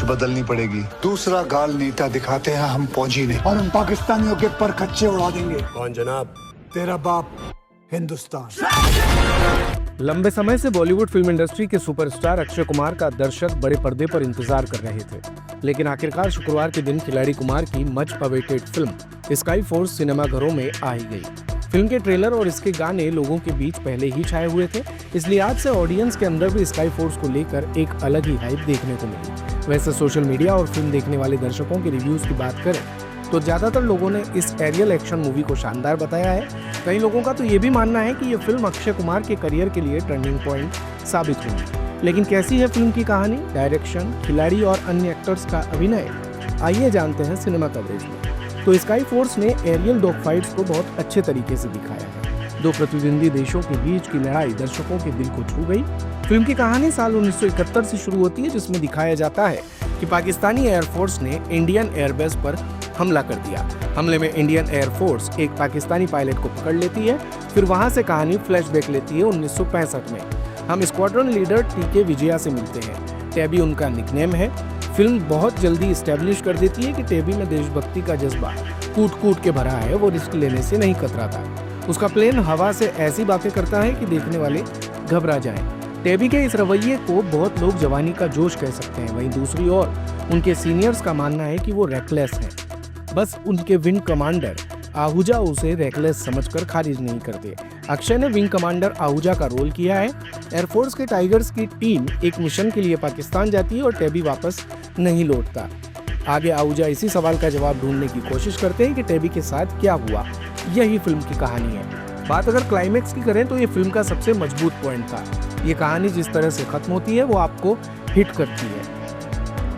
बदलनी पड़ेगी। दूसरा गाल नीटा दिखाते हैं हम फौजी ने, और हम पाकिस्तानियों के पर खच्चे उड़ा देंगे। कौन जनाब? तेरा बाप हिंदुस्तान। लंबे समय से बॉलीवुड फिल्म इंडस्ट्री के सुपरस्टार अक्षय कुमार का दर्शक बड़े पर्दे पर इंतजार कर रहे थे, लेकिन आखिरकार शुक्रवार के दिन खिलाड़ी कुमार की much awaited film sky force सिनेमाघरों में आ ही गई। फिल्म के ट्रेलर और इसके गाने लोगों के बीच पहले ही छाए हुए थे, इसलिए आज से ऑडियंस के अंदर भी स्काई फोर्स को लेकर एक अलग ही हाइप देखने को मिली। वैसे सोशल मीडिया और फिल्म देखने वाले दर्शकों के रिव्यूज की बात करें तो ज्यादातर लोगों ने इस एरियल एक्शन मूवी को शानदार बताया है। कई लोगों का तो ये भी मानना है कि ये फिल्म अक्षय कुमार के करियर के लिए टर्निंग पॉइंट साबित होगी। लेकिन कैसी है फिल्म की कहानी, डायरेक्शन, खिलाड़ी और अन्य एक्टर्स का अभिनय, आइए जानते हैं सिनेमा कवरेज में। तो स्काई फोर्स ने एरियल डॉग फाइट्स को बहुत अच्छे तरीके से दिखाया है। दो प्रतिद्वंदी देशों के बीच की लड़ाई दर्शकों के दिल को छू गई। फिल्म की कहानी साल 1971 से शुरू होती है, जिसमें दिखाया जाता है कि पाकिस्तानी एयरफोर्स ने इंडियन एयरबेस पर हमला कर दिया। हमले में इंडियन एयरफोर्स एक पाकिस्तानी पायलट को पकड़ लेती है। फिर वहां से कहानी फ्लैशबैक लेती है 1965 में। हम स्क्वाड्रन लीडर टीके विजया से मिलते हैं। टेबी उनका निकनेम है। फिल्म बहुत जल्दी इस्टेब्लिश कर देती है कि टेबी में देशभक्ति का जज्बा कूट कूट के भरा है। वो रिस्क लेने से नहीं कतराता। उसका प्लेन हवा से ऐसी बातें करता है कि देखने वाले घबरा जाएं। टेबी के इस रवैये को बहुत लोग जवानी का जोश कह सकते हैं। वहीं दूसरी ओर उनके सीनियर्स का मानना है कि वो रेकलेस हैं। बस उनके विंग कमांडर आहूजा उसे रेकलेस समझकर खारिज नहीं करते। अक्षय ने विंग कमांडर आहूजा का रोल किया है। एयरफोर्स के टाइगर्स की टीम एक मिशन के लिए पाकिस्तान जाती है और टेबी वापस नहीं लौटता। आगे आहूजा इसी सवाल का जवाब ढूंढने की कोशिश करते हैं कि टेबी के साथ क्या हुआ। यही फिल्म की कहानी है। बात अगर क्लाइमेक्स की करें तो ये फिल्म का सबसे मजबूत पॉइंट था। ये कहानी जिस तरह से खत्म होती है वो आपको हिट करती है।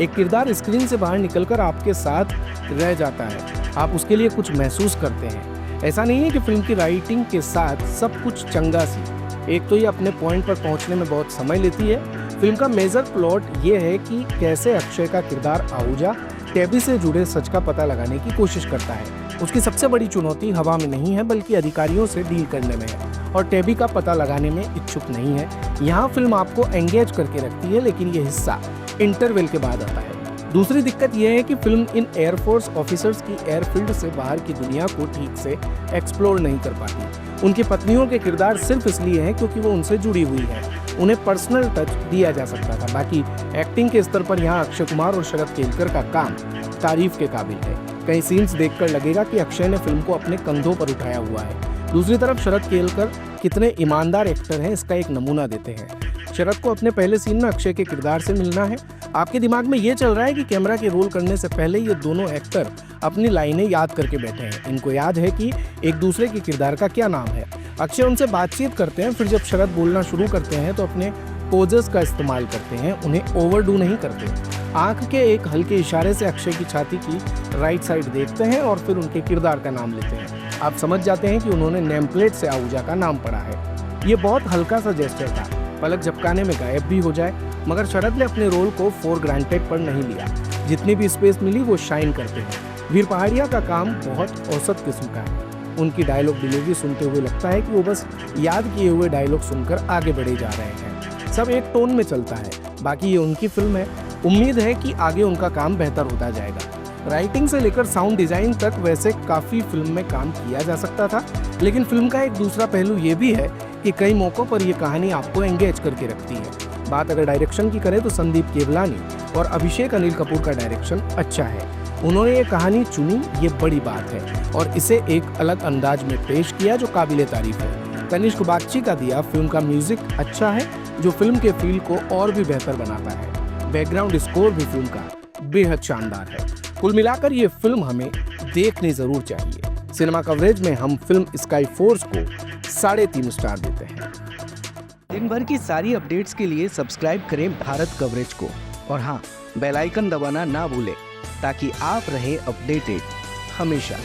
एक किरदार स्क्रीन से बाहर निकलकर आपके साथ रह जाता है। आप उसके लिए कुछ महसूस करते हैं। ऐसा नहीं है कि फिल्म की राइटिंग के साथ सब कुछ चंगा सी। एक तो ये अपने पॉइंट पर पहुंचने में बहुत समय लेती है। फिल्म का मेजर प्लॉट ये है कि कैसे अक्षय का किरदार आहूजा टेबी से जुड़े सच का पता लगाने की कोशिश करता है। उसकी सबसे बड़ी चुनौती हवा में नहीं है बल्कि अधिकारियों से डील करने में है और टेबी का पता लगाने में इच्छुक नहीं है। यहाँ फिल्म आपको एंगेज करके रखती है, लेकिन ये हिस्सा इंटरवल के बाद आता है। दूसरी दिक्कत यह है कि फिल्म इन एयरफोर्स ऑफिसर्स की एयरफील्ड से बाहर की दुनिया को ठीक से एक्सप्लोर नहीं कर पाती। उनकी पत्नियों के किरदार सिर्फ इसलिए हैं क्योंकि वो उनसे जुड़ी हुई है। उन्हें पर्सनल टच दिया जा सकता था। बाकी एक्टिंग के स्तर पर यहाँ अक्षय कुमार और शरद केलकर का काम तारीफ के काबिल है। कई सीन्स देखकर लगेगा कि अक्षय ने फिल्म को अपने कंधों पर उठाया हुआ है। दूसरी तरफ शरद केलकर कितने ईमानदार एक्टर हैं इसका एक नमूना देते हैं। शरद को अपने पहले सीन में अक्षय के किरदार से मिलना है। आपके दिमाग में ये चल रहा है कि कैमरा के रोल करने से पहले ये दोनों एक्टर अपनी लाइनें याद करके बैठे हैं। इनको याद है कि एक दूसरे के किरदार का क्या नाम है। अक्षय उनसे बातचीत करते हैं, फिर जब शरद बोलना शुरू करते हैं तो अपने पोजेस का इस्तेमाल करते हैं, उन्हें ओवरडू नहीं करते। आंख के एक हल्के इशारे से अक्षय की छाती की राइट साइड देखते हैं और फिर उनके किरदार का नाम लेते हैं। आप समझ जाते हैं कि उन्होंने नेम प्लेट से आहूजा का नाम पढ़ा है। ये बहुत हल्का सा जेस्चर था, पलक झपकाने में गायब भी हो जाए, मगर शरद ने अपने रोल को फॉर ग्रांटेड पर नहीं लिया। जितनी भी स्पेस मिली वो शाइन करते हैं। वीर पहाड़िया का काम बहुत औसत किस्म का है। उनकी डायलॉग डिलीवरी सुनते हुए लगता है कि वो बस याद किए हुए डायलॉग सुनकर आगे बढ़े जा रहे हैं। सब एक टोन में चलता है। बाकी ये उनकी फिल्म है, उम्मीद है कि आगे उनका काम बेहतर होता जाएगा। राइटिंग से लेकर साउंड डिजाइन तक वैसे काफी फिल्म में काम किया जा सकता था, लेकिन फिल्म का एक दूसरा पहलू ये भी है कि कई मौकों पर यह कहानी आपको एंगेज करके रखती है। बात अगर डायरेक्शन की करें तो संदीप केवलानी और अभिषेक अनिल कपूर का डायरेक्शन अच्छा है। उन्होंने ये कहानी चुनी, ये बड़ी बात है, और इसे एक अलग अंदाज में पेश किया जो काबिले तारीफ है। तनिष्क बागची का दिया फिल्म का म्यूजिक अच्छा है जो फिल्म के फील को और भी बेहतर बनाता है। बैकग्राउंड स्कोर भी फिल्म का बेहद शानदार है। कुल मिलाकर ये फिल्म हमें देखनी जरूर चाहिए। सिनेमा कवरेज में हम फिल्म स्काई फोर्स को 3.5 स्टार देते हैं। दिन भर की सारी अपडेट्स के लिए सब्सक्राइब करें भारत कवरेज को, और हाँ, बेल आइकन दबाना ना भूलें ताकि आप रहें अपडेटेड हमेशा।